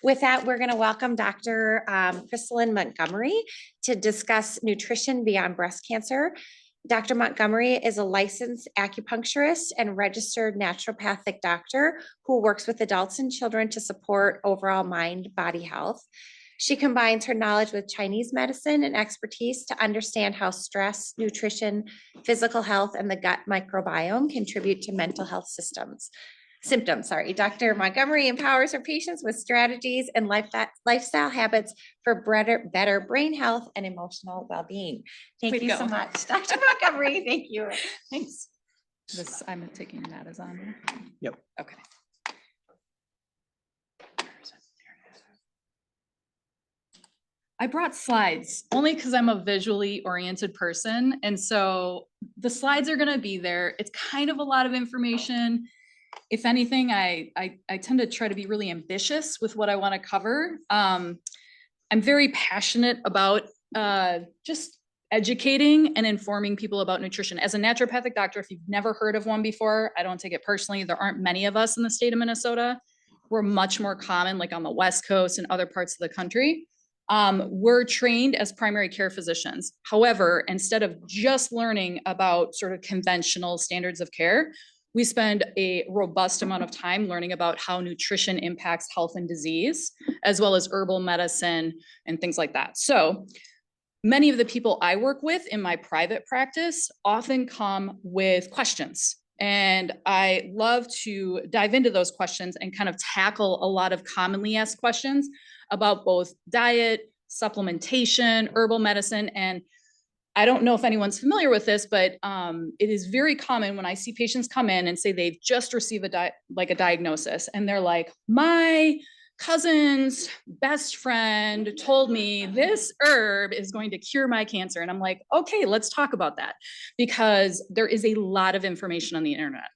With that, we're going to welcome Dr. Crystalin Montgomery to discuss nutrition beyond breast cancer. Dr. Montgomery is a licensed acupuncturist and registered naturopathic doctor who works with adults and children to support overall mind-body health. She combines her knowledge with Chinese medicine and expertise to understand how stress, nutrition, physical health, and the gut microbiome contribute to mental health symptoms. Dr. Montgomery empowers her patients with strategies and lifestyle habits for better brain health and emotional well-being. Thank you so much, Dr. Montgomery. Thank you. Thanks. I'm taking that as on. Yep. Okay. I brought slides only because I'm a visually oriented person. And so the slides are going to be there. It's kind of a lot of information. If anything, I tend to try to be really ambitious with what I want to cover. I'm very passionate about just educating and informing people about nutrition. As a naturopathic doctor, if you've never heard of one before, I don't take it personally. There aren't many of us in the state of Minnesota. We're much more common, like on the West Coast and other parts of the country. We're trained as primary care physicians. However, instead of just learning about sort of conventional standards of care, we spend a robust amount of time learning about how nutrition impacts health and disease, as well as herbal medicine and things like that. So many of the people I work with in my private practice often come with questions. And I love to dive into those questions and kind of tackle a lot of commonly asked questions about both diet, supplementation, herbal medicine, and I don't know if anyone's familiar with this, but it is very common when I see patients come in and say they've just received a diagnosis, and they're like, my cousin's best friend told me this herb is going to cure my cancer. And I'm like, okay, let's talk about that, because there is a lot of information on the internet.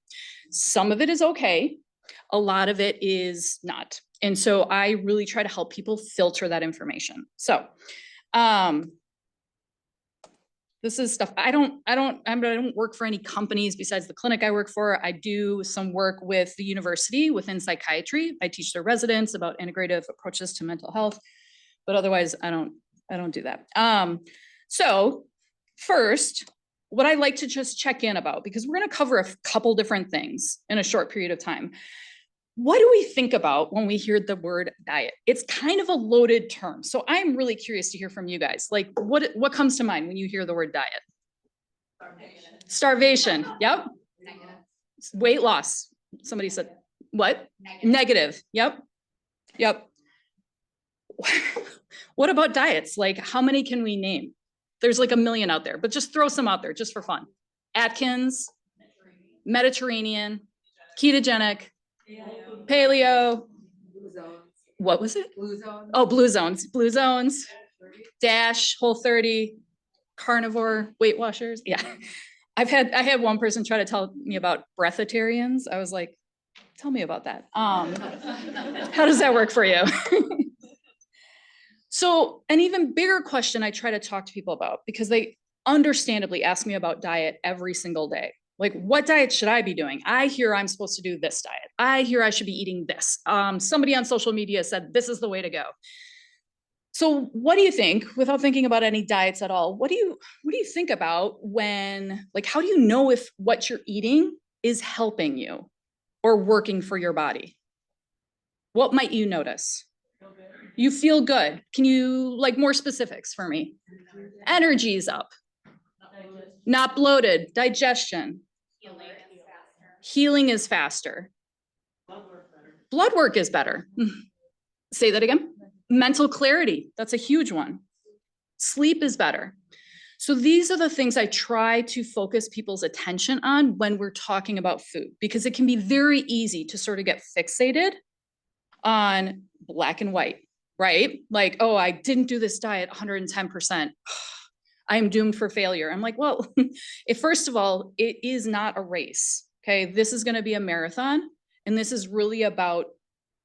Some of it is okay. A lot of it is not. And so I really try to help people filter that information. So, this is stuff I don't work for any companies besides the clinic I work for. I do some work with the university within psychiatry. I teach their residents about integrative approaches to mental health, but otherwise I don't do that. So first, what I like to just check in about, because we're going to cover a couple different things in a short period of time. What do we think about when we hear the word diet? It's kind of a loaded term. So I'm really curious to hear from you guys. Like, what comes to mind when you hear the word diet? Starvation. Yep. Negative. Weight loss. Somebody said, what? Negative. Yep. What about diets? Like, how many can we name? There's like a million out there, but just throw some out there just for fun. Atkins, Mediterranean, ketogenic, paleo. What was it? Blue zones. Oh, blue zones. DASH, Whole30, carnivore, Weight Watchers. Yeah. I had one person try to tell me about breatharians. I was like, tell me about that. How does that work for you? So an even bigger question I try to talk to people about, because they understandably ask me about diet every single day. Like, what diet should I be doing? I hear I'm supposed to do this diet. I hear I should be eating this. Somebody on social media said this is the way to go. So what do you think, without thinking about any diets at all, what do you think about when, like, how do you know if what you're eating is helping you or working for your body? What might you notice? You feel good. Can you, like, more specifics for me? Energy's up. Not bloated. Digestion. Healing is faster. Blood work is better. Say that again. Mental clarity. That's a huge one. Sleep is better. So these are the things I try to focus people's attention on when we're talking about food, because it can be very easy to sort of get fixated on black and white, right? Like, oh, I didn't do this diet 110%. I'm doomed for failure. I'm like, well, if first of all, it is not a race. Okay. This is going to be a marathon, and this is really about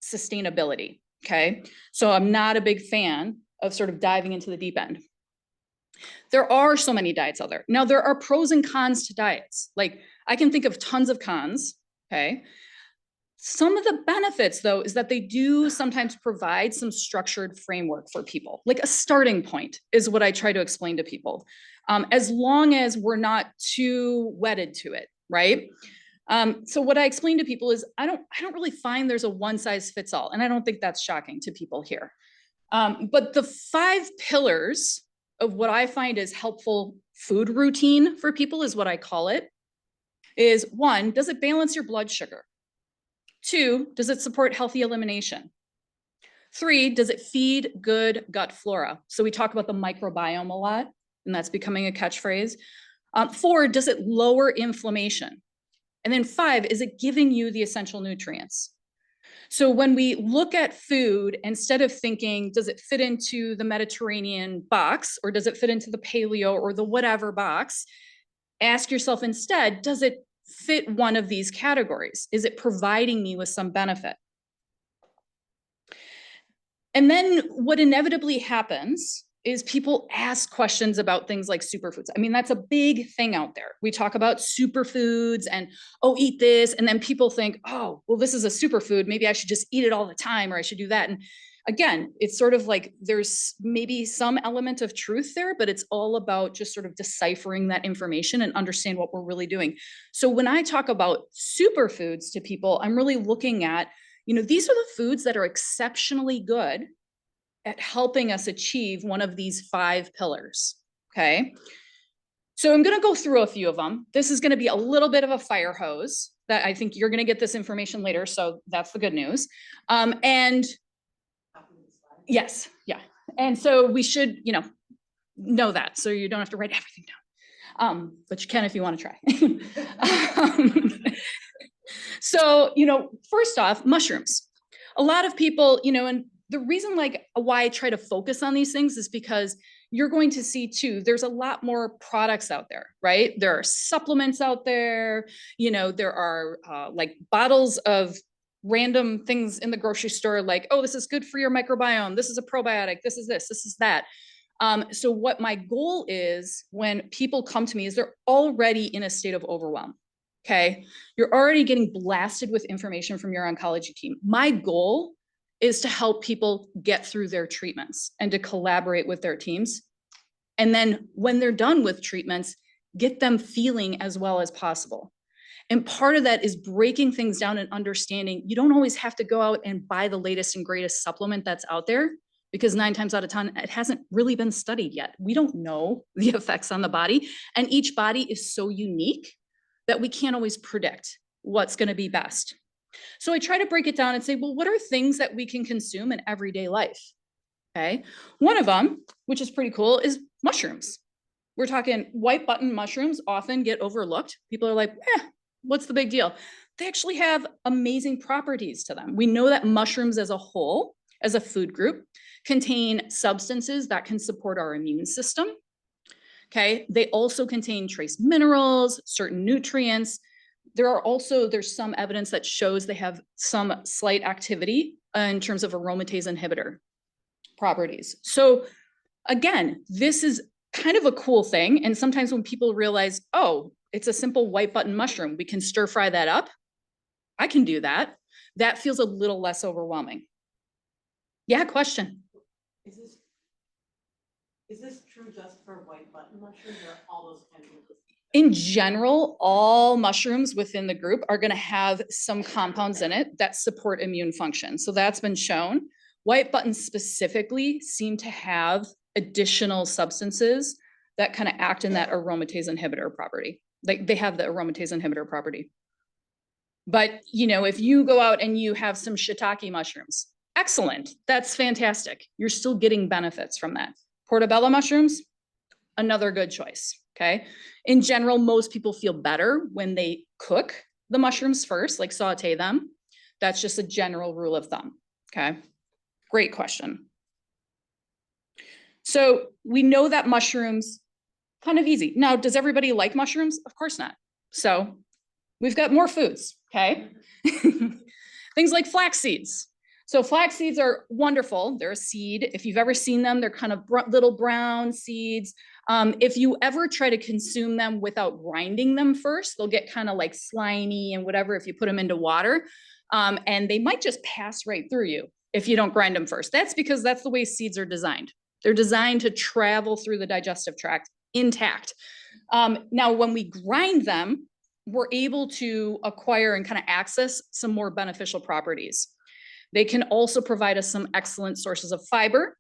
sustainability. Okay. So I'm not a big fan of sort of diving into the deep end. There are so many diets out there. Now, there are pros and cons to diets. Like, I can think of tons of cons. Okay. Some of the benefits, though, is that they do sometimes provide some structured framework for people. Like a starting point is what I try to explain to people, as long as we're not too wedded to it, right? So what I explain to people is I don't really find there's a one size fits all, and I don't think that's shocking to people here. But the 5 pillars of what I find is helpful food routine for people is what I call it. Is 1, does it balance your blood sugar? 2, does it support healthy elimination? 3, does it feed good gut flora? So we talk about the microbiome a lot, and that's becoming a catchphrase. 4, does it lower inflammation? And then 5, is it giving you the essential nutrients? So when we look at food, instead of thinking, does it fit into the Mediterranean box, or does it fit into the paleo or the whatever box, ask yourself instead, does it fit one of these categories? Is it providing me with some benefit? And then what inevitably happens is people ask questions about things like superfoods. I mean, that's a big thing out there. We talk about superfoods and, oh, eat this. And then people think, oh, well, this is a superfood. Maybe I should just eat it all the time, or I should do that. And again, it's sort of like there's maybe some element of truth there, but it's all about just sort of deciphering that information and understand what we're really doing. So when I talk about superfoods to people, I'm really looking at, these are the foods that are exceptionally good at helping us achieve one of these 5 pillars, okay? So I'm gonna go through a few of them. This is gonna be a little bit of a fire hose that I think you're gonna get this information later, so that's the good news. And yes, yeah. And so we should, know that, so you don't have to write everything down. But you can if you wanna try. So, first off, mushrooms. A lot of people, and the reason why I try to focus on these things is because you're going to see too, there's a lot more products out there, right? There are supplements out there, there are like bottles of random things in the grocery store, like, oh, this is good for your microbiome. This is a probiotic. This is that. So what my goal is when people come to me is they're already in a state of overwhelm. Okay. You're already getting blasted with information from your oncology team. My goal is to help people get through their treatments and to collaborate with their teams. And then when they're done with treatments, get them feeling as well as possible. And part of that is breaking things down and understanding you don't always have to go out and buy the latest and greatest supplement that's out there, because 9 times out of 10, it hasn't really been studied yet. We don't know the effects on the body, and each body is so unique that we can't always predict what's going to be best. So I try to break it down and say, well, what are things that we can consume in everyday life? Okay. One of them, which is pretty cool, is mushrooms. We're talking white button mushrooms often get overlooked. People are like, what's the big deal? They actually have amazing properties to them. We know that mushrooms as a whole, as a food group, contain substances that can support our immune system. Okay. They also contain trace minerals, certain nutrients. There's some evidence that shows they have some slight activity in terms of aromatase inhibitor properties. So again, this is kind of a cool thing. And sometimes when people realize, oh, it's a simple white button mushroom, we can stir fry that up. I can do that. That feels a little less overwhelming. Yeah, question. Is this true just for white button mushrooms or all those kinds of? In general, all mushrooms within the group are going to have some compounds in it that support immune function. So that's been shown. White buttons specifically seem to have additional substances that kind of act in that aromatase inhibitor property. Like they have the aromatase inhibitor property. But, if you go out and you have some shiitake mushrooms, excellent. That's fantastic. You're still getting benefits from that. Portobello mushrooms, another good choice. Okay. In general, most people feel better when they cook the mushrooms first, like saute them. That's just a general rule of thumb. Okay. Great question. So we know that mushrooms, kind of easy. Now, does everybody like mushrooms? Of course not. So we've got more foods. Okay. Things like flax seeds. So flax seeds are wonderful. They're a seed. If you've ever seen them, they're kind of little brown seeds. If you ever try to consume them without grinding them first, they'll get kind of like slimy and whatever if you put them into water. And they might just pass right through you if you don't grind them first. That's because that's the way seeds are designed. They're designed to travel through the digestive tract intact. Now, when we grind them, we're able to acquire and kind of access some more beneficial properties. They can also provide us some excellent sources of fiber,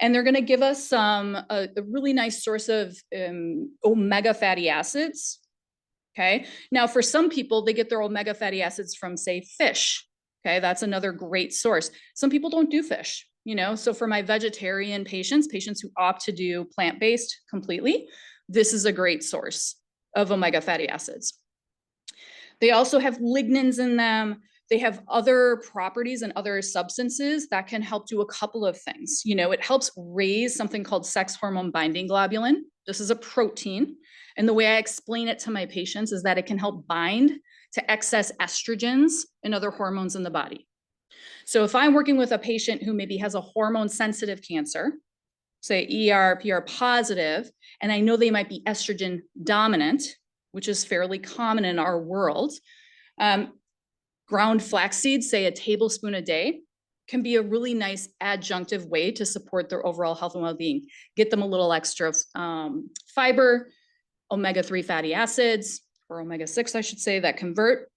and they're going to give us a really nice source of omega fatty acids. Okay. Now, for some people, they get their omega fatty acids from, say, fish. Okay. That's another great source. Some people don't do fish, you know, so for my vegetarian patients who opt to do plant-based completely, this is a great source of omega fatty acids. They also have lignans in them. They have other properties and other substances that can help do a couple of things. You know, it helps raise something called sex hormone binding globulin. This is a protein. And the way I explain it to my patients is that it can help bind to excess estrogens and other hormones in the body. So if I'm working with a patient who maybe has a hormone sensitive cancer, say ER, PR positive, and I know they might be estrogen dominant, which is fairly common in our world, ground flax seeds, say a tablespoon a day, can be a really nice adjunctive way to support their overall health and well-being. Get them a little extra fiber, omega-3 fatty acids, or omega-6, I should say, that convert.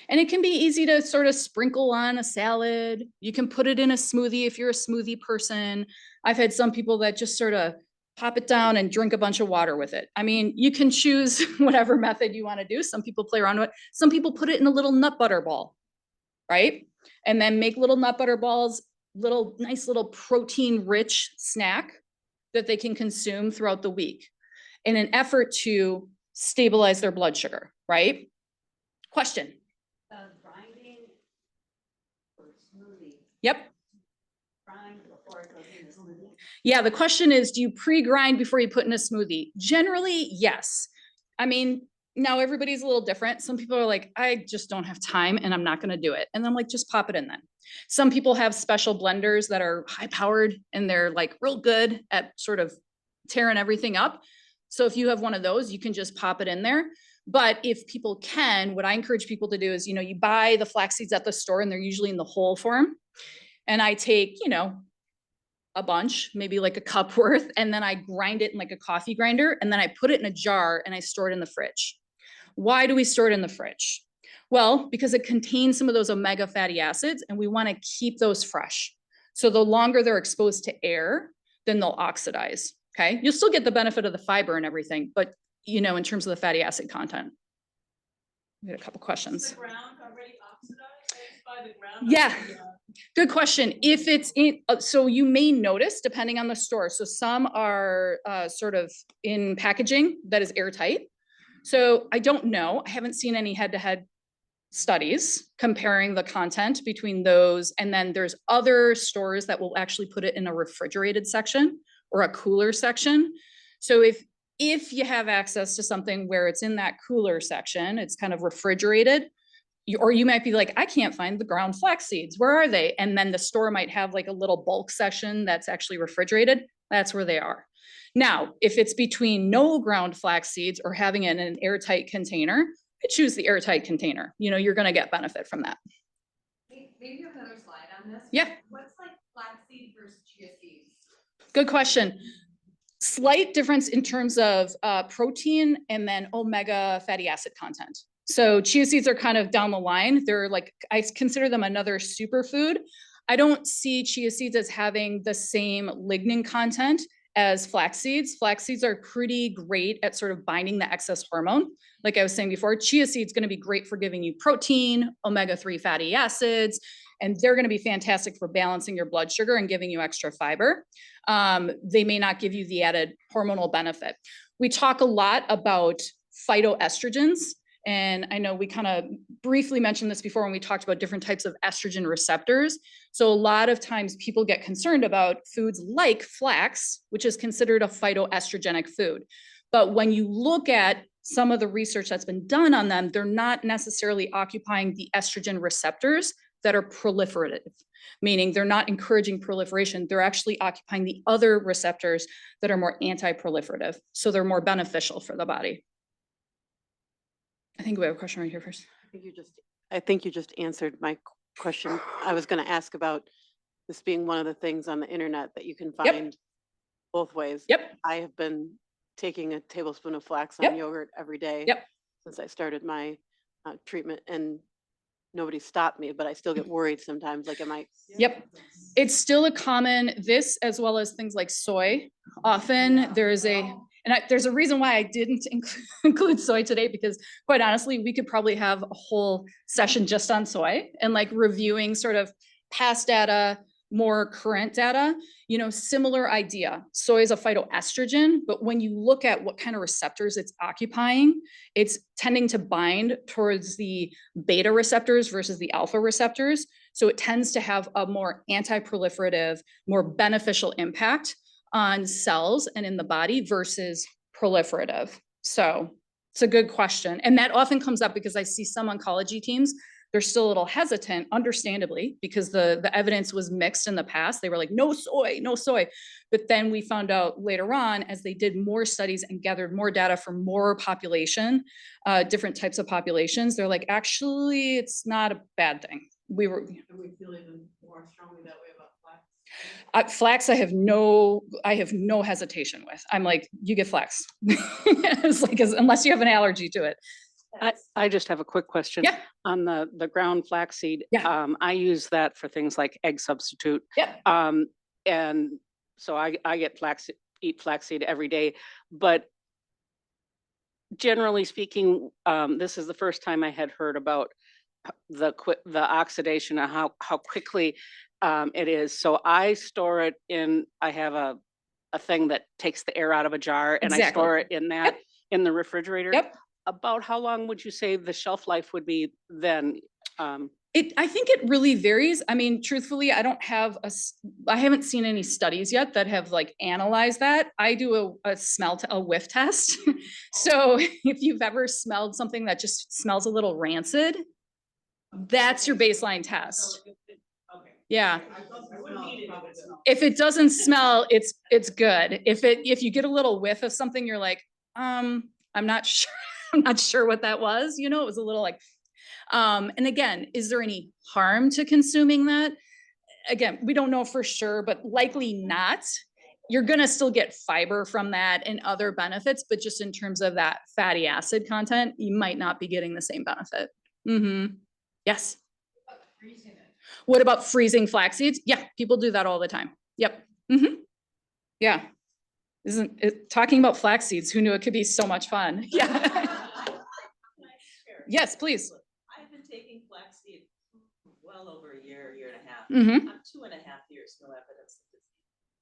And it can be easy to sort of sprinkle on a salad. You can put it in a smoothie if you're a smoothie person. I've had some people that just sort of pop it down and drink a bunch of water with it. I mean, you can choose whatever method you want to do. Some people play around with it. Some people put it in a little nut butter ball, right? And then make little nut butter balls, nice little protein rich snack that they can consume throughout the week in an effort to stabilize their blood sugar, right? Question. Grinding for smoothie. Yep. Grind before it goes in the smoothie. Yeah, the question is, do you pre-grind before you put in a smoothie? Generally, yes. I mean, now everybody's a little different. Some people are like, I just don't have time and I'm not going to do it. And I'm like, just pop it in then. Some people have special blenders that are high powered and they're like real good at sort of tearing everything up. So if you have one of those, you can just pop it in there. But if people can, what I encourage people to do is, you know, you buy the flax seeds at the store and they're usually in the whole form. And I take, you know, a bunch, maybe like a cup worth, and then I grind it in like a coffee grinder, and then I put it in a jar and I store it in the fridge. Why do we store it in the fridge? Well, because it contains some of those omega fatty acids and we want to keep those fresh. So the longer they're exposed to air, then they'll oxidize. Okay. You'll still get the benefit of the fiber and everything, but you know, in terms of the fatty acid content. We had a couple questions. Is the ground already oxidized by the ground? Yeah. Good question. If it's in, so you may notice depending on the store. So some are sort of in packaging that is airtight. So I don't know. I haven't seen any head-to-head studies comparing the content between those. And then there's other stores that will actually put it in a refrigerated section or a cooler section. So if you have access to something where it's in that cooler section, it's kind of refrigerated, or you might be like, I can't find the ground flax seeds. Where are they? And then the store might have like a little bulk section that's actually refrigerated. That's where they are. Now, if it's between no ground flax seeds or having it in an airtight container, I choose the airtight container. You know, you're going to get benefit from that. Maybe you have another slide on this. Yeah. What's like flaxseed versus chia seeds? Good question. Slight difference in terms of protein and then omega fatty acid content. So chia seeds are kind of down the line. They're like, I consider them another superfood. I don't see chia seeds as having the same lignin content as flax seeds. Flax seeds are pretty great at sort of binding the excess hormone. Like I was saying before, chia seeds going to be great for giving you protein, omega-3 fatty acids, and they're going to be fantastic for balancing your blood sugar and giving you extra fiber. They may not give you the added hormonal benefit. We talk a lot about phytoestrogens. And I know we kind of briefly mentioned this before when we talked about different types of estrogen receptors. So a lot of times people get concerned about foods like flax, which is considered a phytoestrogenic food. But when you look at some of the research that's been done on them, they're not necessarily occupying the estrogen receptors that are proliferative, meaning they're not encouraging proliferation. They're actually occupying the other receptors that are more anti-proliferative. So they're more beneficial for the body. I think we have a question right here first. I think you just I think you just answered my question. I was going to ask about this being one of the things on the internet that you can Yep. find both ways. Yep. I have been taking a tablespoon of flax Yep. on yogurt every day Yep. since I started my treatment, and nobody stopped me, but I still get worried sometimes. Like, am I? Yep. It's still a common, this as well as things like soy. Often there is there's a reason why I didn't include soy today, because quite honestly, we could probably have a whole session just on soy and like reviewing sort of past data, more current data, similar idea. Soy is a phytoestrogen, but when you look at what kind of receptors it's occupying, it's tending to bind towards the beta receptors versus the alpha receptors. So it tends to have a more anti-proliferative, more beneficial impact on cells and in the body versus proliferative. So it's a good question. And that often comes up because I see some oncology teams, they're still a little hesitant, understandably, because the evidence was mixed in the past. They were like, no soy, no soy. But then we found out later on, as they did more studies and gathered more data from more population, different types of populations, they're like, actually, it's not a bad thing. And we feel even more strongly that way about flax. Flax, I have no hesitation with. I'm like, you get flax. It's like, unless you have an allergy to it. I just have a quick question. Yeah. On the ground flaxseed. Yeah. I use that for things like egg substitute. Yeah. And so I get eat flaxseed every day, but generally speaking, this is the first time I had heard about the oxidation and how quickly it is. So I store it I have a thing that takes the air out of a jar, and I store it in that in the refrigerator. Yep. About how long would you say the shelf life would be then? I think it really varies. I mean, truthfully, I haven't seen any studies yet that have like analyzed that. I do a whiff test. So if you've ever smelled something that just smells a little rancid, that's your baseline test. Okay. Yeah. I wouldn't eat it. If it doesn't smell, it's good. If you get a little whiff of something, you're like, I'm not sure. I'm not sure what that was. It was a little like, and again, is there any harm to consuming that? Again, we don't know for sure, but likely not. You're going to still get fiber from that and other benefits, but just in terms of that fatty acid content, you might not be getting the same benefit. Mm-hmm. Yes. What about freezing flax seeds? Yeah, people do that all the time. Yep. Mm-hmm. Yeah. Isn't it talking about flax seeds? Who knew it could be so much fun? Yeah. Yes, please. I've been taking flaxseed well over a year and a half. Mm-hmm. I'm 2.5 years, no evidence of this.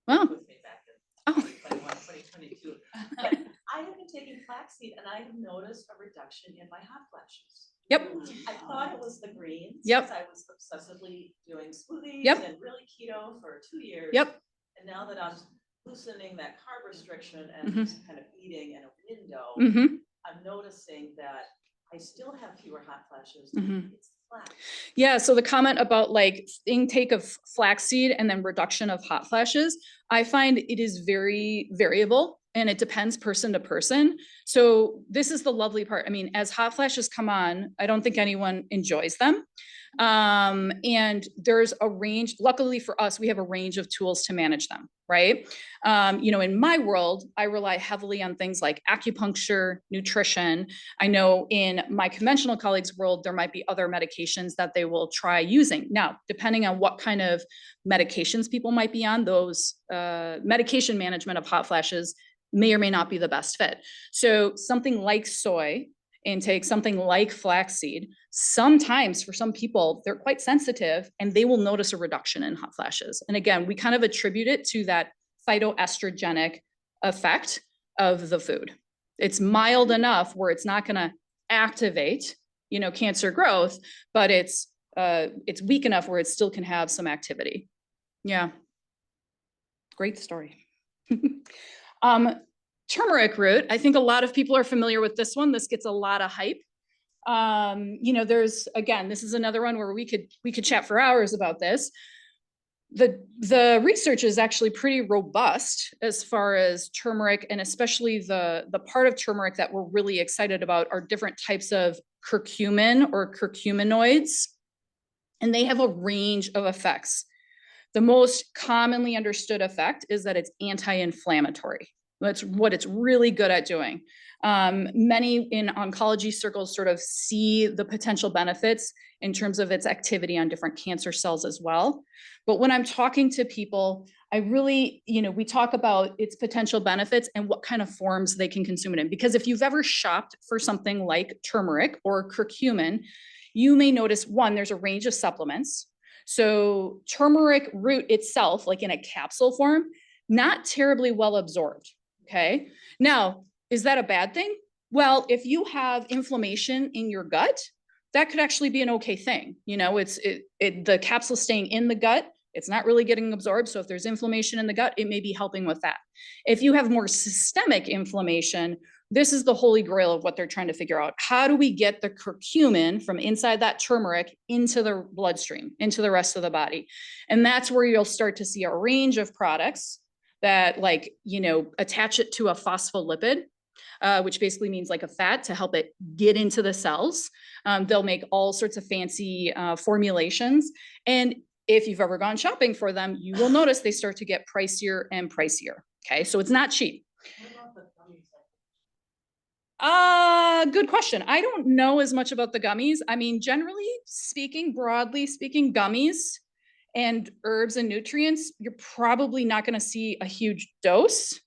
Wow. With me back in Oh. 2021, 2022. But I have been taking flaxseed and I have noticed a reduction in my hot flashes. Yep. I thought it was the greens. Yep. I was obsessively doing smoothies Yep. and really keto for 2 years. Yep. And now that I'm loosening that carb restriction and Mhm. just kind of eating in a window, Mm-hmm. I'm noticing that I still have fewer hot flashes. Mhm. It's flax. Yeah, so the comment about like intake of flaxseed and then reduction of hot flashes, I find it is very variable and it depends person to person. So this is the lovely part. I mean, as hot flashes come on, I don't think anyone enjoys them. And there's a range, luckily for us, we have a range of tools to manage them, right? In my world, I rely heavily on things like acupuncture, nutrition. I know in my conventional colleagues' world, there might be other medications that they will try using. Now, depending on what kind of medications people might be on, those medication management of hot flashes may or may not be the best fit. So something like soy intake, something like flaxseed, sometimes for some people, they're quite sensitive and they will notice a reduction in hot flashes. And again, we kind of attribute it to that phytoestrogenic effect of the food. It's mild enough where it's not going to activate, cancer growth, but it's weak enough where it still can have some activity. Yeah. Great story. Turmeric root. I think a lot of people are familiar with this one. This gets a lot of hype. This is another one where we could chat for hours about this. The research is actually pretty robust as far as turmeric, and especially the part of turmeric that we're really excited about are different types of curcumin or curcuminoids, and they have a range of effects. The most commonly understood effect is that it's anti-inflammatory. That's what it's really good at doing. Many in oncology circles sort of see the potential benefits in terms of its activity on different cancer cells as well. But when I'm talking to people, I really, we talk about its potential benefits and what kind of forms they can consume it in. Because if you've ever shopped for something like turmeric or curcumin, you may notice, one, there's a range of supplements. So turmeric root itself, like in a capsule form, not terribly well absorbed, okay? Now, is that a bad thing? Well, if you have inflammation in your gut, that could actually be an okay thing. The capsule staying in the gut, it's not really getting absorbed. So if there's inflammation in the gut, it may be helping with that. If you have more systemic inflammation, this is the holy grail of what they're trying to figure out. How do we get the curcumin from inside that turmeric into the bloodstream, into the rest of the body? And that's where you'll start to see a range of products that attach it to a phospholipid, which basically means like a fat to help it get into the cells. They'll make all sorts of fancy formulations. And if you've ever gone shopping for them, you will notice they start to get pricier and pricier. Okay, so it's not cheap. What about the gummies? Good question. I don't know as much about the gummies. I mean, generally speaking, broadly speaking, gummies and herbs and nutrients, you're probably not going to see a huge dose.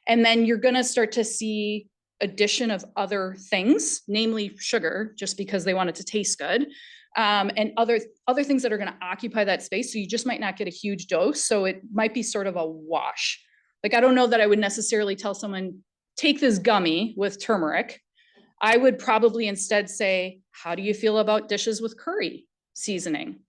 And then you're going to start to see addition of other things, namely sugar, just because they want it to taste good. And other things that are going to occupy that space. So you just might not get a huge dose. So it might be sort of a wash. Like, I don't know that I would necessarily tell someone, take this gummy with turmeric. I would probably instead say, how do you feel about dishes with curry seasoning?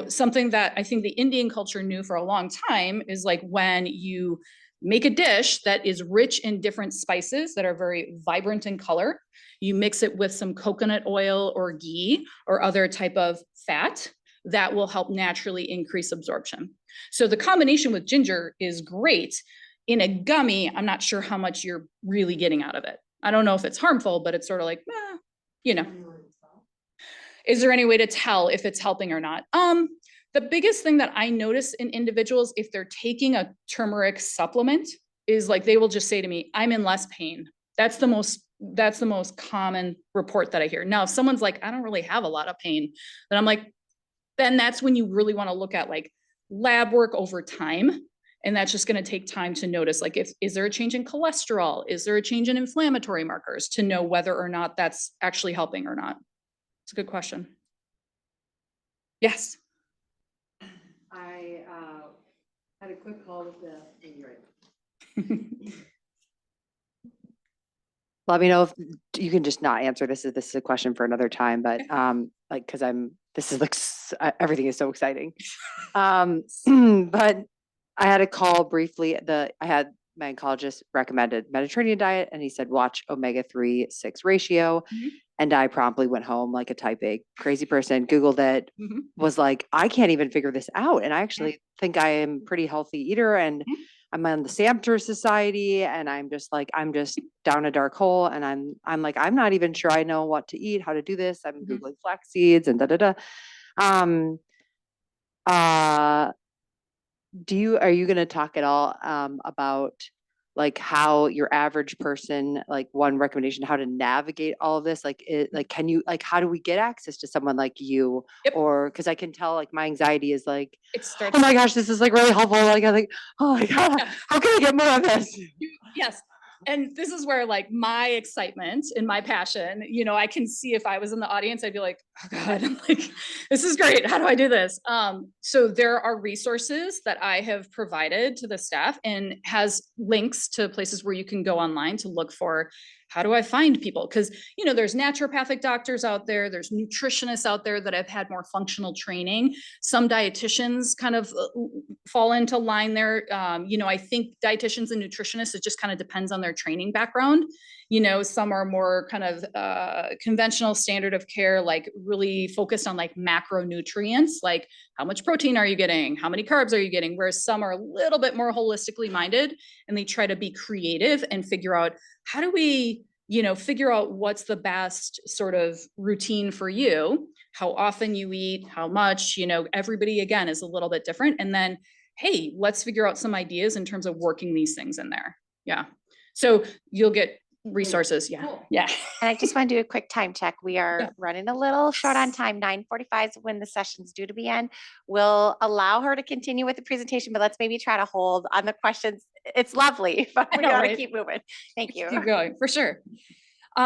Something that I think the Indian culture knew for a long time is like when you make a dish that is rich in different spices that are very vibrant in color, you mix it with some coconut oil or ghee or other type of fat that will help naturally increase absorption. So the combination with ginger is great. In a gummy, I'm not sure how much you're really getting out of it. I don't know if it's harmful, but it's sort of like, is there any way to tell if it's helping or not? The biggest thing that I notice in individuals, if they're taking a turmeric supplement, is like, they will just say to me, I'm in less pain. That's the most common report that I hear. Now, if someone's like, I don't really have a lot of pain, then I'm like, then that's when you really want to look at like lab work over time. And that's just going to take time to notice, like, is there a change in cholesterol? Is there a change in inflammatory markers to know whether or not that's actually helping or not? It's a good question. Yes. I had a quick call with the. Let me know if you can just not answer this. This is a question for another time, but because everything is so exciting. But I had a call briefly. I had my oncologist recommended Mediterranean diet, and he said watch omega-3/6 ratio. Mm-hmm. And I promptly went home like a type A crazy person, Googled it, Mm-hmm. was like, I can't even figure this out. And I actually think I am pretty healthy eater, and I'm on the Samter Society, and I'm just down a dark hole. And I'm like, I'm not even sure I know what to eat, how to do this. I'm Googling flax seeds and Are you going to talk at all about like how your average person, like one recommendation, how to navigate all of this? Can you, how do we get access to someone like you? Yep. Or, cause I can tell like my anxiety is like, It starts. oh my gosh, this is like really helpful. Like, I'm like, oh my God, how can I get more of this? Yes. And this is where like my excitement and my passion, I can see if I was in the audience, I'd be like, oh God, I'm like, this is great. How do I do this? So there are resources that I have provided to the staff and has links to places where you can go online to look for, how do I find people? Because, there's naturopathic doctors out there, there's nutritionists out there that have had more functional training. Some dietitians kind of fall into line there. I think dietitians and nutritionists, it just kind of depends on their training background. Some are more kind of conventional standard of care, like really focused on like macronutrients, like how much protein are you getting? How many carbs are you getting? Whereas some are a little bit more holistically minded, and they try to be creative and figure out, how do we figure out what's the best sort of routine for you, how often you eat, how much, everybody again is a little bit different. And then, hey, let's figure out some ideas in terms of working these things in there. Yeah. So you'll get resources. Yeah. Cool. Yeah. And I just want to do a quick time check. We Yeah. are running a little short on time. 9:45 is when the session's due to be in. We'll allow her to continue with the presentation, but let's maybe try to hold on the questions. It's lovely, but we know, gotta right? keep moving. Thank you. Keep going, for sure.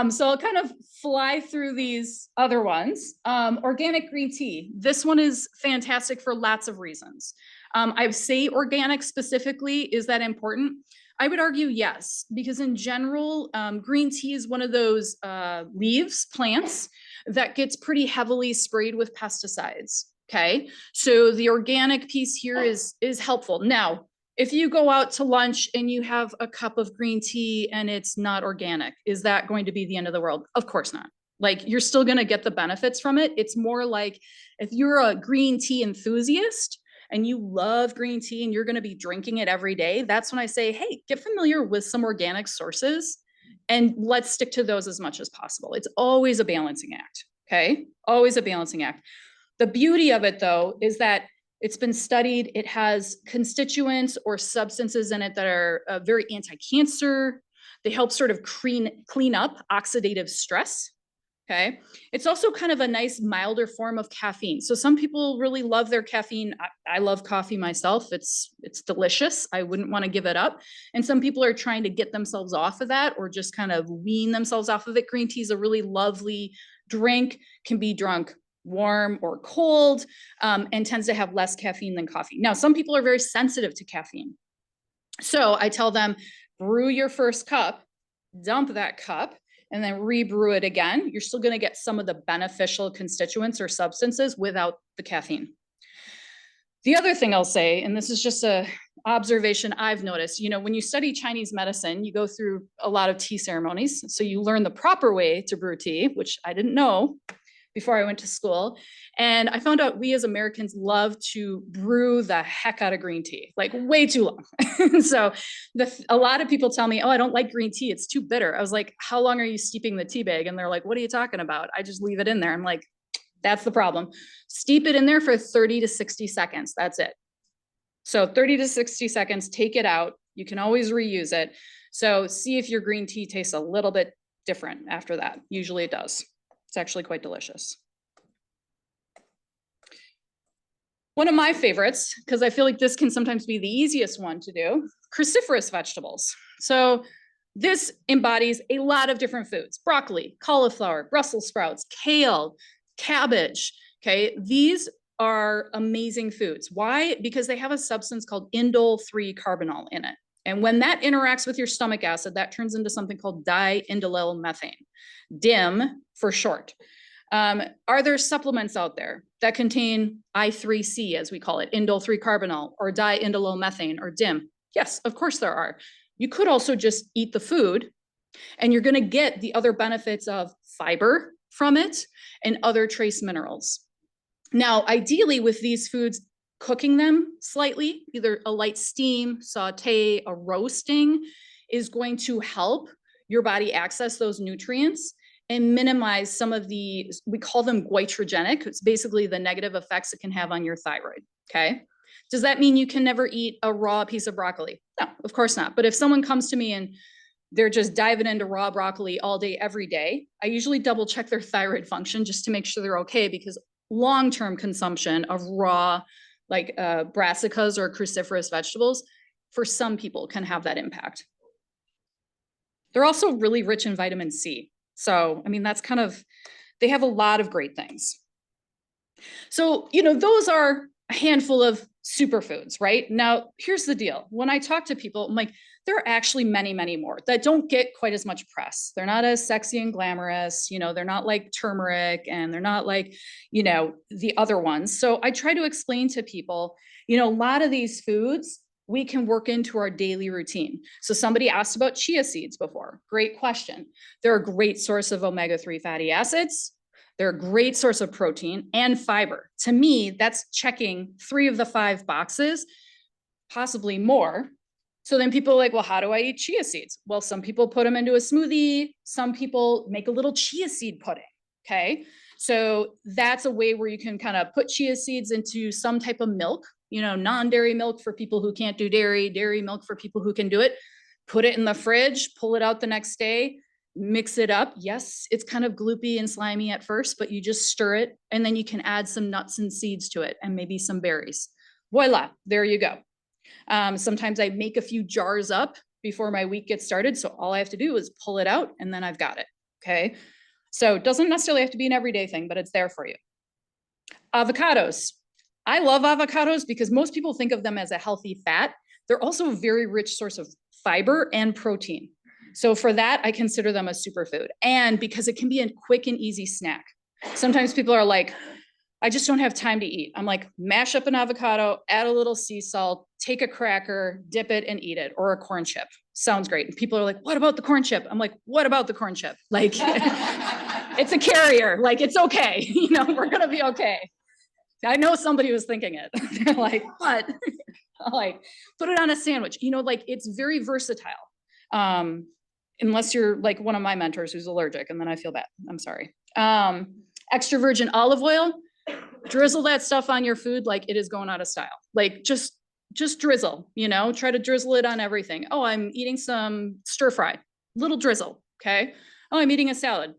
So I'll kind of fly through these other ones. Organic green tea. This one is fantastic for lots of reasons. I would say organic specifically, is that important? I would argue yes, because in general, green tea is one of those leaves, plants, that gets pretty heavily sprayed with pesticides, okay? So the organic piece here is helpful. Now, if you go out to lunch and you have a cup of green tea and it's not organic, is that going to be the end of the world? Of course not. Like, you're still going to get the benefits from it. It's more like if you're a green tea enthusiast and you love green tea and you're going to be drinking it every day, that's when I say, hey, get familiar with some organic sources and let's stick to those as much as possible. It's always a balancing act, okay? Always a balancing act. The beauty of it, though, is that it's been studied. It has constituents or substances in it that are very anti-cancer. They help sort of clean up oxidative stress. Okay. It's also kind of a nice milder form of caffeine. So some people really love their caffeine. I love coffee myself. It's delicious. I wouldn't want to give it up. And some people are trying to get themselves off of that or just kind of wean themselves off of it. Green tea is a really lovely drink, can be drunk warm or cold, and tends to have less caffeine than coffee. Now, some people are very sensitive to caffeine. So I tell them, brew your first cup, dump that cup, and then rebrew it again. You're still going to get some of the beneficial constituents or substances without the caffeine. The other thing I'll say, and this is just a observation I've noticed, when you study Chinese medicine, you go through a lot of tea ceremonies. So you learn the proper way to brew tea, which I didn't know before I went to school. And I found out we as Americans love to brew the heck out of green tea, like way too long. So a lot of people tell me, oh, I don't like green tea. It's too bitter. I was like, how long are you steeping the tea bag? And they're like, what are you talking about? I just leave it in there. I'm like, that's the problem. Steep it in there for 30 to 60 seconds. That's it. So 30 to 60 seconds, take it out. You can always reuse it. So see if your green tea tastes a little bit different after that. Usually it does. It's actually quite delicious. One of my favorites, because I feel like this can sometimes be the easiest one to do, cruciferous vegetables. So this embodies a lot of different foods: broccoli, cauliflower, Brussels sprouts, kale, cabbage. Okay, these are amazing foods. Why? Because they have a substance called indole 3-carbinol in it. And when that interacts with your stomach acid, that turns into something called diindolyl methane, DIM for short. Are there supplements out there that contain I3C, as we call it, indole 3-carbinol, or diindolyl methane, or DIM? Yes, of course there are. You could also just eat the food and you're going to get the other benefits of fiber from it and other trace minerals. Now, ideally with these foods, cooking them slightly, either a light steam, saute, a roasting, is going to help your body access those nutrients and minimize some of the, we call them goitrogenic. It's basically the negative effects it can have on your thyroid, okay? Does that mean you can never eat a raw piece of broccoli? No, of course not. But if someone comes to me and they're just diving into raw broccoli all day, every day, I usually double check their thyroid function just to make sure they're okay, because long-term consumption of raw, like brassicas or cruciferous vegetables, for some people can have that impact. They're also really rich in vitamin C. So, I mean, that's kind of, they have a lot of great things. So, those are a handful of superfoods, right? Now, here's the deal. When I talk to people, I'm like, there are actually many, many more that don't get quite as much press. They're not as sexy and glamorous, they're not like turmeric, and they're not like, the other ones. So I try to explain to people, a lot of these foods we can work into our daily routine. So somebody asked about chia seeds before. Great question. They're a great source of omega-3 fatty acids. They're a great source of protein and fiber. To me, that's checking 3 of the 5 boxes, possibly more, So then people are like, well, how do I eat chia seeds? Well, some people put them into a smoothie. Some people make a little chia seed pudding. Okay. So that's a way where you can kind of put chia seeds into some type of milk, non-dairy milk for people who can't do dairy, dairy milk for people who can do it. Put it in the fridge, pull it out the next day, mix it up. Yes, it's kind of gloopy and slimy at first, but you just stir it and then you can add some nuts and seeds to it and maybe some berries. Voila, there you go. Sometimes I make a few jars up before my week gets started. So all I have to do is pull it out and then I've got it. Okay. So it doesn't necessarily have to be an everyday thing, but it's there for you. Avocados. I love avocados because most people think of them as a healthy fat. They're also a very rich source of fiber and protein. So for that, I consider them a superfood. And because it can be a quick and easy snack. Sometimes people are like, I just don't have time to eat. I'm like, mash up an avocado, add a little sea salt, take a cracker, dip it and eat it, or a corn chip. Sounds great. And people are like, what about the corn chip? I'm like, what about the corn chip? Like, it's a carrier. Like, it's okay. We're going to be okay. I know somebody was thinking it. They're like, what? Like, put it on a sandwich. Like, it's very versatile. Unless you're like one of my mentors who's allergic, and then I feel bad. I'm sorry. Extra virgin olive oil. Drizzle that stuff on your food like it is going out of style. Like just drizzle, try to drizzle it on everything. Oh, I'm eating some stir fry, little drizzle. Okay. Oh, I'm eating a salad,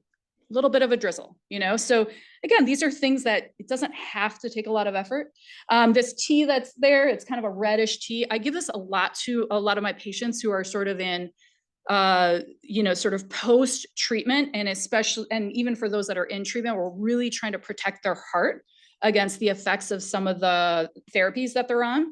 little bit of a drizzle, So again, these are things that it doesn't have to take a lot of effort. This tea that's there, it's kind of a reddish tea. I give this a lot to a lot of my patients who are sort of in sort of post treatment, and especially, and even for those that are in treatment, we're really trying to protect their heart against the effects of some of the therapies that they're on.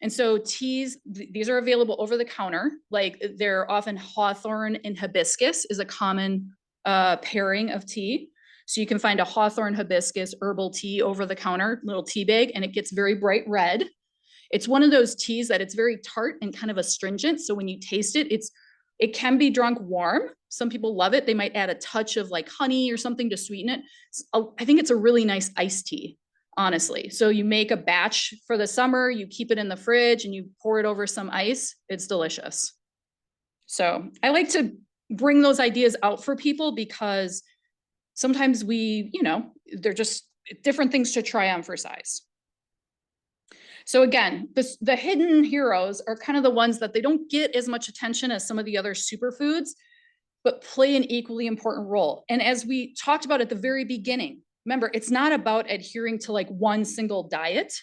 And so teas, these are available over the counter. Like they're often hawthorn and hibiscus is a common pairing of tea. So you can find a hawthorn hibiscus herbal tea over the counter, little tea bag, and it gets very bright red. It's one of those teas that it's very tart and kind of astringent. So when you taste it, it can be drunk warm. Some people love it. They might add a touch of like honey or something to sweeten it. I think it's a really nice iced tea, honestly. So you make a batch for the summer, you keep it in the fridge and you pour it over some ice. It's delicious. So I like to bring those ideas out for people because sometimes they're just different things to try on for size. So again, the hidden heroes are kind of the ones that they don't get as much attention as some of the other superfoods, but play an equally important role. And as we talked about at the very beginning, remember, it's not about adhering to like one single diet.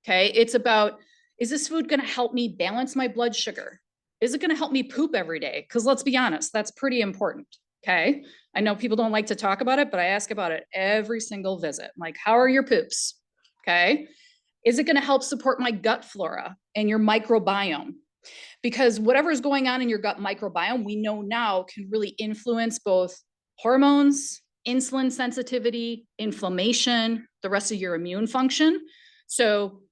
Okay. It's about, is this food going to help me balance my blood sugar? Is it going to help me poop every day? Because let's be honest, that's pretty important. Okay. I know people don't like to talk about it, but I ask about it every single visit. Like, how are your poops? Okay. Is it going to help support my gut flora and your microbiome? Because whatever's going on in your gut microbiome, we know now can really influence both hormones, insulin sensitivity, inflammation, the rest of your immune function. So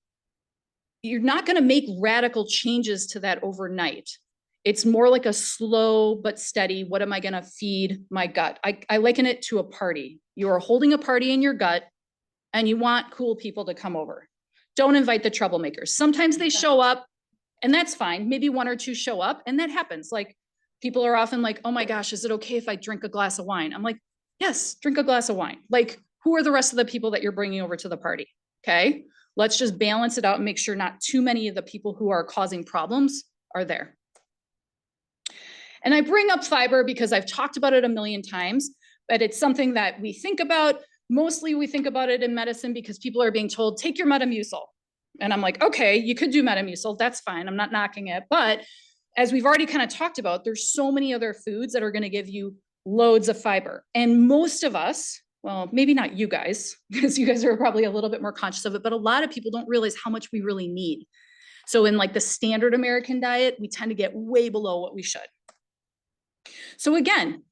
you're not going to make radical changes to that overnight. It's more like a slow but steady, what am I going to feed my gut? I liken it to a party. You are holding a party in your gut and you want cool people to come over. Don't invite the troublemakers. Sometimes they show up and that's fine. Maybe one or two show up and that happens. Like people are often like, oh my gosh, is it okay if I drink a glass of wine? I'm like, yes, drink a glass of wine. Like who are the rest of the people that you're bringing over to the party? Okay. Let's just balance it out and make sure not too many of the people who are causing problems are there. And I bring up fiber because I've talked about it a million times, but it's something that we think about. Mostly we think about it in medicine because people are being told, take your Metamucil. And I'm like, okay, you could do Metamucil. That's fine. I'm not knocking it. But as we've already kind of talked about, there's so many other foods that are going to give you loads of fiber. And most of us, well, maybe not you guys, because you guys are probably a little bit more conscious of it, but a lot of people don't realize how much we really need. So in like the standard American diet, we tend to get way below what we should. So again,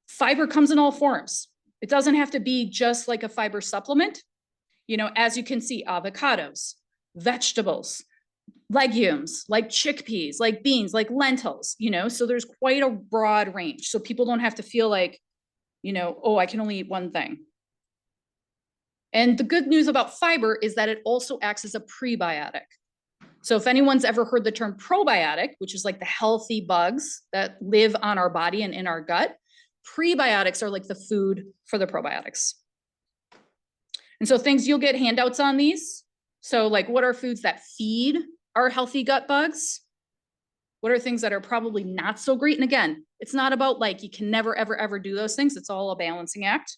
fiber comes in all forms. It doesn't have to be just like a fiber supplement. As you can see, avocados, vegetables, legumes, like chickpeas, like beans, like lentils, so there's quite a broad range. So people don't have to feel like, oh, I can only eat one thing. And the good news about fiber is that it also acts as a prebiotic. So if anyone's ever heard the term probiotic, which is like the healthy bugs that live on our body and in our gut, prebiotics are like the food for the probiotics. And so things you'll get handouts on these. So like, what are foods that feed our healthy gut bugs? What are things that are probably not so great? And again, it's not about like, you can never, ever, ever do those things. It's all a balancing act.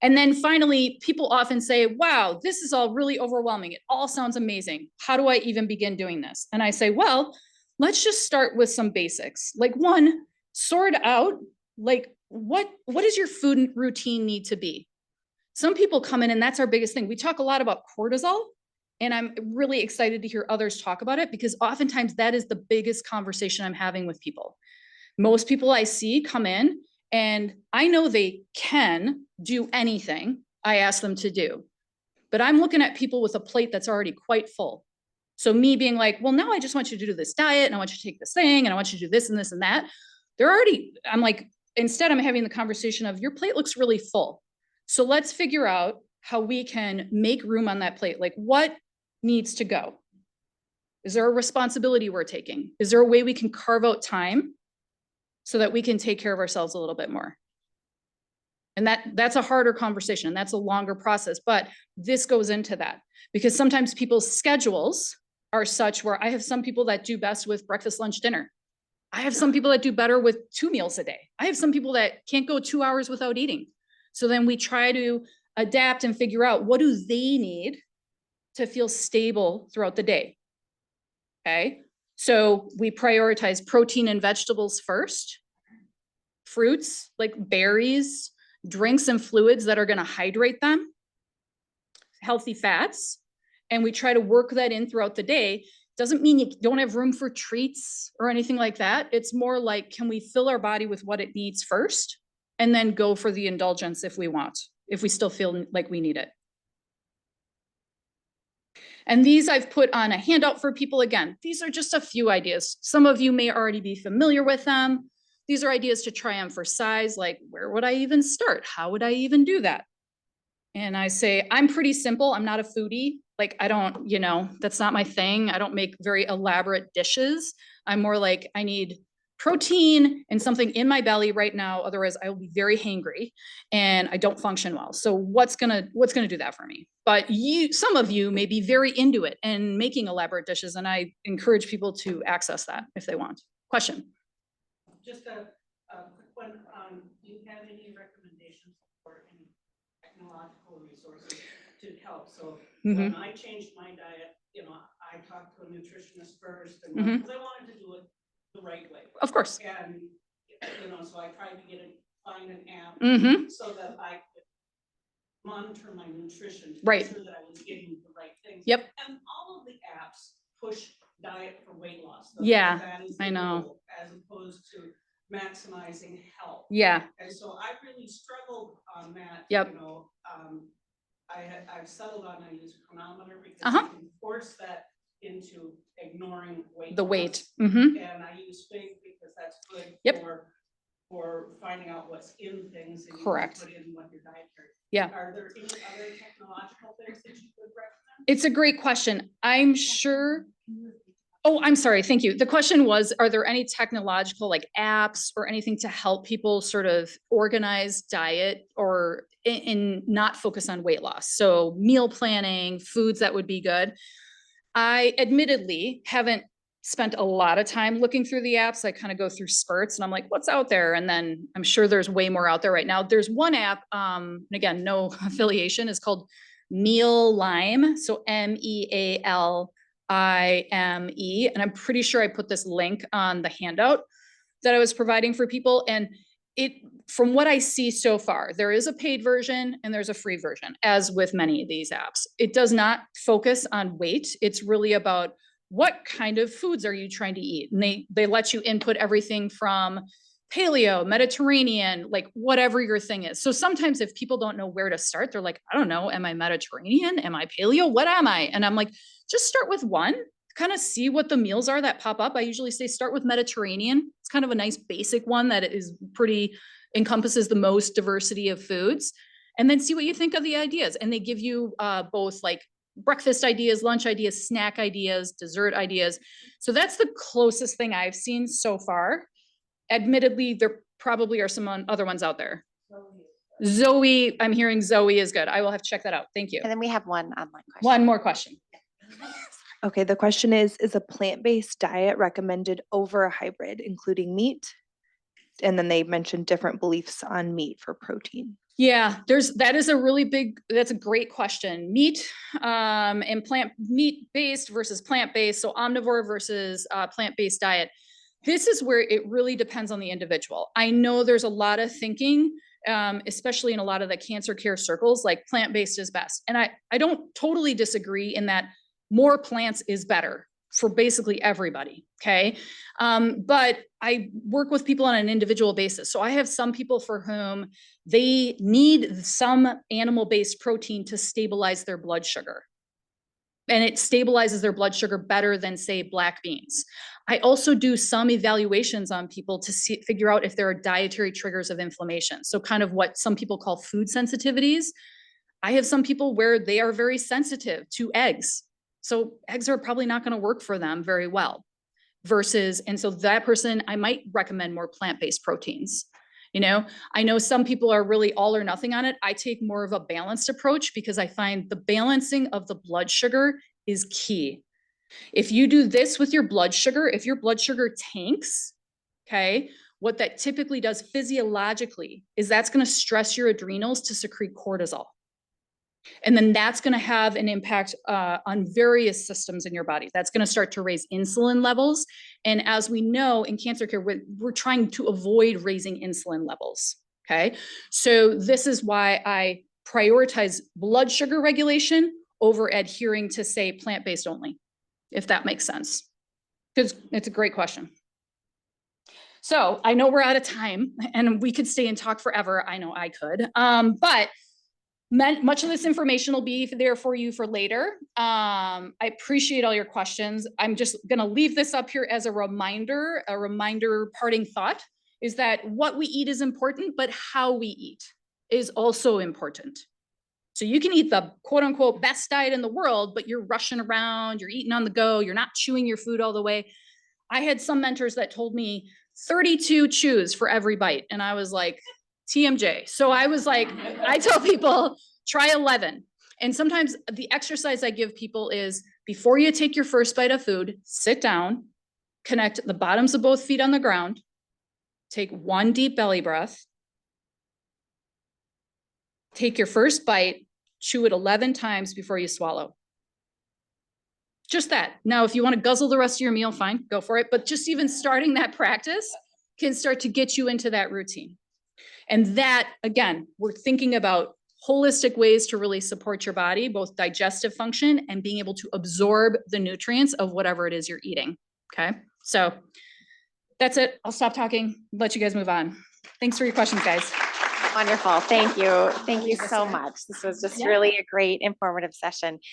And then finally, people often say, wow, this is all really overwhelming. It all sounds amazing. How do I even begin doing this? And I say, well, let's just start with some basics. Like one, sort out, like what does your food routine need to be? Some people come in and that's our biggest thing. We talk a lot about cortisol, and I'm really excited to hear others talk about it because oftentimes that is the biggest conversation I'm having with people. Most people I see come in and I know they can do anything I ask them to do, but I'm looking at people with a plate that's already quite full. So me being like, well, now I just want you to do this diet and I want you to take this thing and I want you to do this and this and that. I'm like, instead I'm having the conversation of your plate looks really full. So let's figure out how we can make room on that plate. Like what needs to go? Is there a responsibility we're taking? Is there a way we can carve out time so that we can take care of ourselves a little bit more? And that's a harder conversation and that's a longer process, but this goes into that because sometimes people's schedules are such where I have some people that do best with breakfast, lunch, dinner. I have some people that do better with 2 meals a day. I have some people that can't go 2 hours without eating. So then we try to adapt and figure out what do they need to feel stable throughout the day. Okay. So we prioritize protein and vegetables first, fruits like berries, drinks and fluids that are going to hydrate them, healthy fats, and we try to work that in throughout the day. Doesn't mean you don't have room for treats or anything like that. It's more like, can we fill our body with what it needs first and then go for the indulgence if we want, if we still feel like we need it. And these I've put on a handout for people. Again, these are just a few ideas. Some of you may already be familiar with them. These are ideas to try on for size, like where would I even start? How would I even do that? And I say, I'm pretty simple. I'm not a foodie. Like I don't, that's not my thing. I don't make very elaborate dishes. I'm more like, I need protein and something in my belly right now. Otherwise I will be very hangry and I don't function well. So what's gonna do that for me? But some of you may be very into it and making elaborate dishes. And I encourage people to access that if they want. Question. Just a quick one, do you have any recommendations for any technological resources to help? So when I changed my diet, I talked to a nutritionist first and because I wanted to do it the right way. Of course. And, so I tried to find an app so that I could monitor my nutrition to make sure that I was getting the right things. Yep. And all of the apps push diet for weight loss. Yeah, that is I know. goal, as opposed to maximizing health. Yeah. And so I really struggled on that. Yep. I've settled on I use a chronometer because I can force that into ignoring weight. The weight. And I use Fig because that's good for finding out what's in things and correct. You can put in what your dietary. Yeah. Are there any other technological things that you would recommend? It's a great question. I'm sure. Oh, I'm sorry. Thank you. The question was, are there any technological like apps or anything to help people sort of organize diet or in not focus on weight loss? So meal planning, foods that would be good. I admittedly haven't spent a lot of time looking through the apps. I kind of go through spurts and I'm like, what's out there? And then I'm sure there's way more out there right now. There's one app, and again, no affiliation, is called Meal Lime. So MEALIME. And I'm pretty sure I put this link on the handout that I was providing for people. And from what I see so far, there is a paid version and there's a free version, as with many of these apps. It does not focus on weight. It's really about what kind of foods are you trying to eat? And they let you input everything from paleo, Mediterranean, like whatever your thing is. So sometimes if people don't know where to start, they're like, I don't know, am I Mediterranean? Am I paleo? What am I? And I'm like, just start with one, kind of see what the meals are that pop up. I usually say start with Mediterranean. It's kind of a nice basic one that is encompasses the most diversity of foods, and then see what you think of the ideas. And they give you both like breakfast ideas, lunch ideas, snack ideas, dessert ideas. So that's the closest thing I've seen so far. Admittedly, there probably are some other ones out there. Zoe, I'm hearing Zoe is good. I will have to check that out. Thank you. And then we have one online question. One more question. Okay, the question is a plant-based diet recommended over a hybrid, including meat? And then they mentioned different beliefs on meat for protein. Yeah, that's a great question. Meat and meat-based versus plant-based, so omnivore versus plant-based diet. This is where it really depends on the individual. I know there's a lot of thinking, especially in a lot of the cancer care circles, like plant-based is best. And I don't totally disagree in that more plants is better for basically everybody, okay? But I work with people on an individual basis. So I have some people for whom they need some animal-based protein to stabilize their blood sugar. And it stabilizes their blood sugar better than, say, black beans. I also do some evaluations on people to figure out if there are dietary triggers of inflammation. So kind of what some people call food sensitivities. I have some people where they are very sensitive to eggs. So eggs are probably not going to work for them very well and so that person, I might recommend more plant-based proteins. You know, I know some people are really all or nothing on it. I take more of a balanced approach because I find the balancing of the blood sugar is key. If you do this with your blood sugar, if your blood sugar tanks, okay, what that typically does physiologically is that's going to stress your adrenals to secrete cortisol. And then that's going to have an impact on various systems in your body. That's going to start to raise insulin levels. And as we know in cancer care, we're trying to avoid raising insulin levels. Okay. So this is why I prioritize blood sugar regulation over adhering to, say, plant-based only, if that makes sense. Because it's a great question. So I know we're out of time and we could stay and talk forever. I know I could, but much of this information will be there for you for later. I appreciate all your questions. I'm just gonna leave this up here as a reminder parting thought is that what we eat is important, but how we eat is also important. So you can eat the quote unquote best diet in the world, but you're rushing around, you're eating on the go, you're not chewing your food all the way. I had some mentors that told me 32 chews for every bite. And I was like, TMJ. So I was like, I tell people, try 11. And sometimes the exercise I give people is before you take your first bite of food, sit down, connect the bottoms of both feet on the ground, take one deep belly breath, take your first bite, chew it 11 times before you swallow. Just that. Now, if you want to guzzle the rest of your meal, fine, go for it. But just even starting that practice can start to get you into that routine. And that, again, we're thinking about holistic ways to really support your body, both digestive function and being able to absorb the nutrients of whatever it is you're eating. Okay, so that's it. I'll stop talking, let you guys move on. Thanks for your questions, guys. Wonderful. Thank you. Thank you so much. This was just Yeah. really a great informative session.